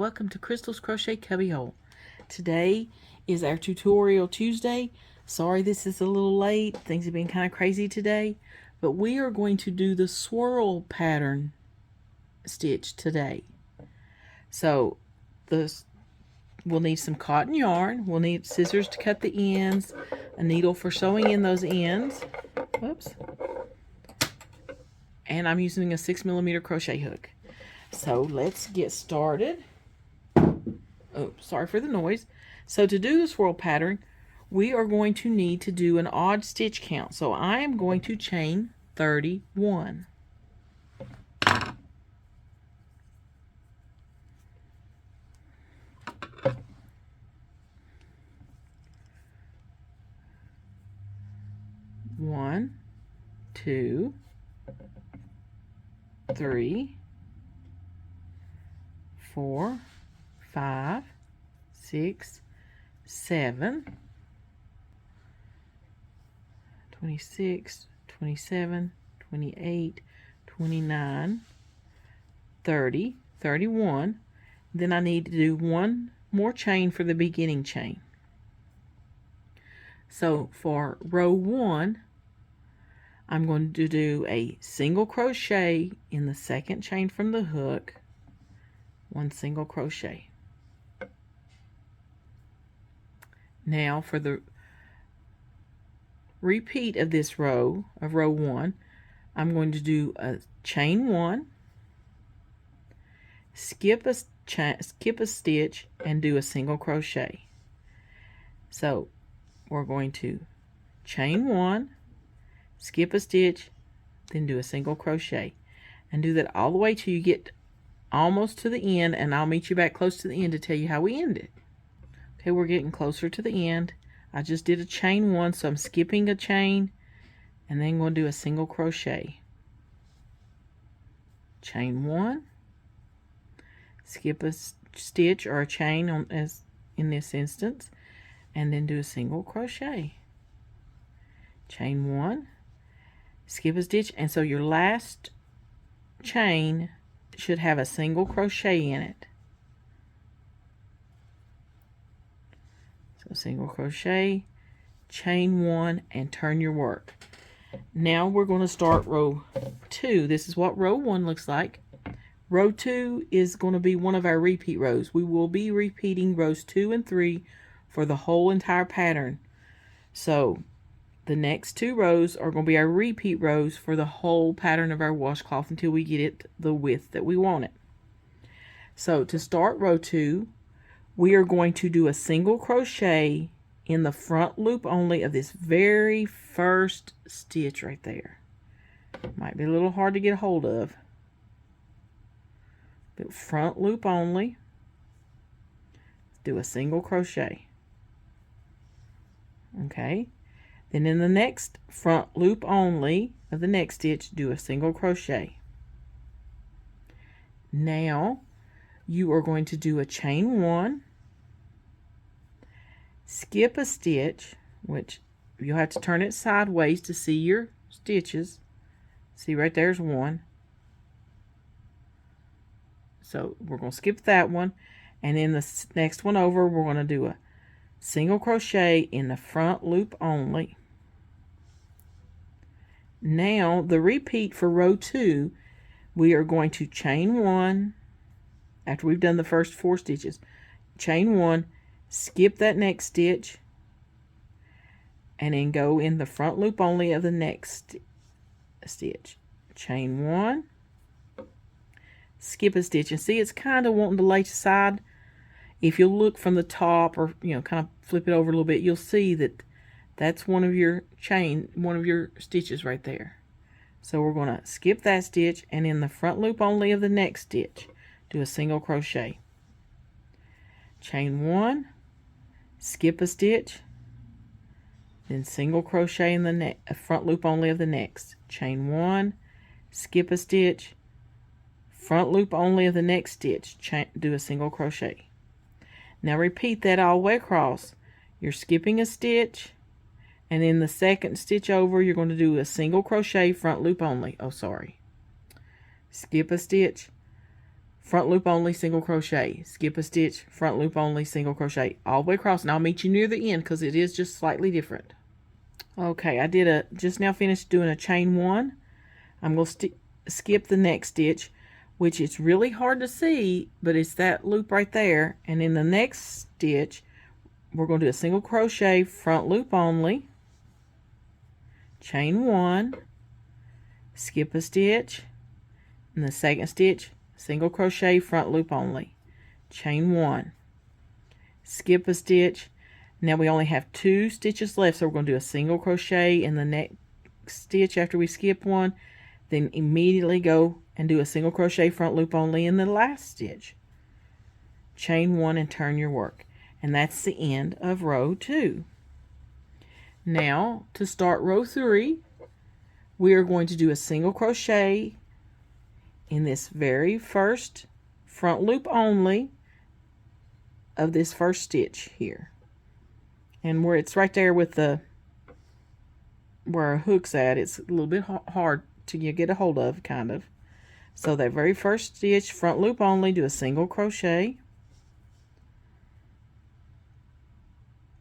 welcome to Crystal's Crochet Cubbyhole. Today is our tutorial Tuesday. Sorry this is a little late. Things have been kind of crazy today. But we are going to do the swirl pattern stitch today. So we'll need some cotton yarn. We'll need scissors to cut the ends, a needle for sewing in those ends. Whoops. And I'm using a 6mm crochet hook. So let's get started. Oh, sorry for the noise. So to do the swirl pattern, we are going to need to do an odd stitch count. So I am going to chain 31. One, 2, 3, 4, 5, 6, 7, 26, 27, 28, 29, 30, 31. Then I need to do one more chain for the beginning chain. So for row 1, I'm going to do a single crochet in the second chain from the hook, one single crochet. Now for the repeat of this row, of row 1, I'm going to do a chain 1, skip a stitch, and do a single crochet. So we're going to chain 1, skip a stitch, then do a single crochet, and do that all the way till you get almost to the end, and I'll meet you back close to the end to tell you how we end it. Okay, we're getting closer to the end. I just did a chain 1, so I'm skipping a chain and then going to do a single crochet. Chain 1, skip a stitch or a chain as in this instance, and then do a single crochet. Chain 1, skip a stitch, and so your last chain should have a single crochet in it. So single crochet, chain 1, and turn your work. Now we're going to start row 2. This is what row 1 looks like. Row 2 is going to be one of our repeat rows. We will be repeating rows 2 and 3 for the whole entire pattern. So the next 2 rows are going to be our repeat rows for the whole pattern of our washcloth until we get it the width that we want it. So to start row 2, we are going to do a single crochet in the front loop only of this very first stitch right there. Might be a little hard to get a hold of. But front loop only. Do a single crochet. Okay. Then in the next front loop only of the next stitch, do a single crochet. Now you are going to do a chain 1, skip a stitch, which you'll have to turn it sideways to see your stitches. See, right there's 1. So we're going to skip that one, and then the next one over, we're going to do a single crochet in the front loop only. Now the repeat for row 2, we are going to chain 1 after we've done the first 4 stitches. Chain 1, skip that next stitch, and then go in the front loop only of the next stitch. Chain 1, skip a stitch, and see it's kind of wanting to lay to side. If you look from the top, or kind of flip it over a little bit, you'll see that that's one of your stitches right there. So we're going to skip that stitch, and in the front loop only of the next stitch, do a single crochet. Chain 1, skip a stitch, then single crochet in the front loop only of the next. Chain 1, skip a stitch, front loop only of the next stitch, do a single crochet. Now repeat that all the way across. You're skipping a stitch, and then the second stitch over, you're going to do a single crochet, front loop only. Oh, sorry. Skip a stitch, front loop only, single crochet, skip a stitch, front loop only, single crochet, all the way across. And I'll meet you near the end because it is just slightly different. Okay, I did just now finished doing a chain 1. I'm going to skip the next stitch, which it's really hard to see, but it's that loop right there. And in the next stitch, we're going to do a single crochet, front loop only, chain 1, skip a stitch, in the second stitch, single crochet, front loop only, chain 1, skip a stitch. Now we only have 2 stitches left, so we're going to do a single crochet in the next stitch after we skip one, then immediately go and do a single crochet, front loop only in the last stitch, chain 1, and turn your work. And that's the end of row 2. Now to start row 3, we are going to do a single crochet in this very first front loop only of this first stitch here, and where it's right there with the where our hook's at, it's a little bit hard to get a hold of, kind of. So that very first stitch, front loop only, do a single crochet,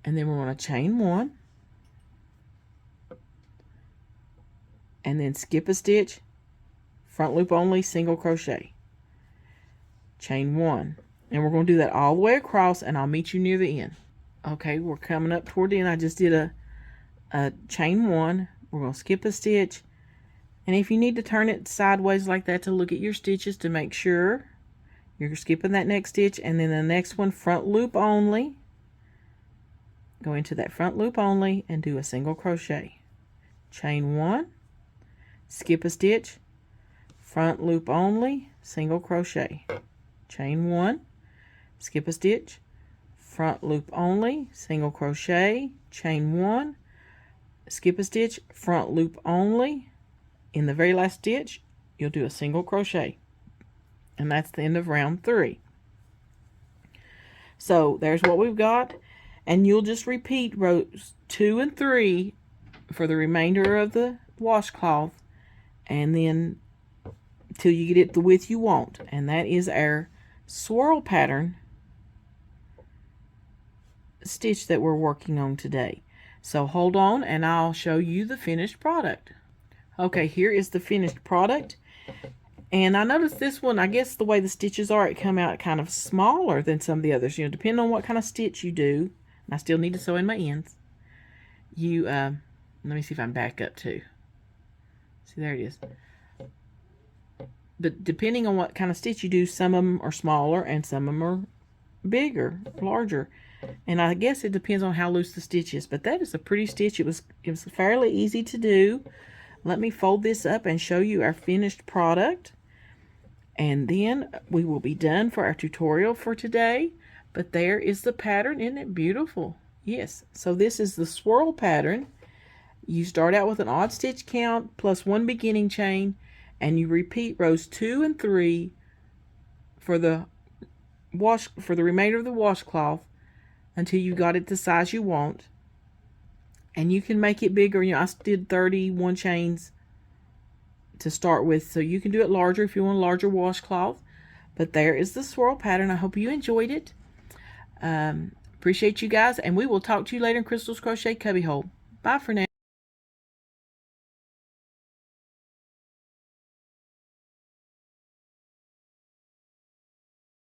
and then we're going to chain 1, and then skip a stitch, front loop only, single crochet, chain 1, and we're going to do that all the way across, and I'll meet you near the end. Okay, we're coming up toward the end. I just did a chain 1. We're going to skip a stitch, and if you need to turn it sideways like that to look at your stitches to make sure you're skipping that next stitch, and then the next one, front loop only, go into that front loop only and do a single crochet, chain 1, skip a stitch, front loop only, single crochet, chain 1, skip a stitch, front loop only, single crochet, chain 1, skip a stitch, front loop only. In the very last stitch, you'll do a single crochet, and that's the end of round 3. So there's what we've got, and you'll just repeat rows 2 and 3 for the remainder of the washcloth, and then till you get it the width you want. And that is our swirl pattern stitch that we're working on today. So hold on and I'll show you the finished product. Okay, here is the finished product. And I noticed this one, I guess the way the stitches are, it come out kind of smaller than some of the others. You know, depending on what kind of stitch you do. And I still need to sew in my ends. Let me see if I'm back up too. See, there it is. But depending on what kind of stitch you do, some of them are smaller and some of them are bigger, larger. And I guess it depends on how loose the stitch is. But that is a pretty stitch. It was fairly easy to do. Let me fold this up and show you our finished product. And then we will be done for our tutorial for today. But there is the pattern. Isn't it beautiful? Yes. So this is the swirl pattern. You start out with an odd stitch count plus 1 beginning chain, and you repeat rows 2 and 3 for the remainder of the washcloth until you got it the size you want. And you can make it bigger. You know, I did 31 chains to start with, so you can do it larger if you want a larger washcloth. But there is the swirl pattern. I hope you enjoyed it. Appreciate you guys, and we will talk to you later in Crystal's Crochet Cubbyhole. Bye for now.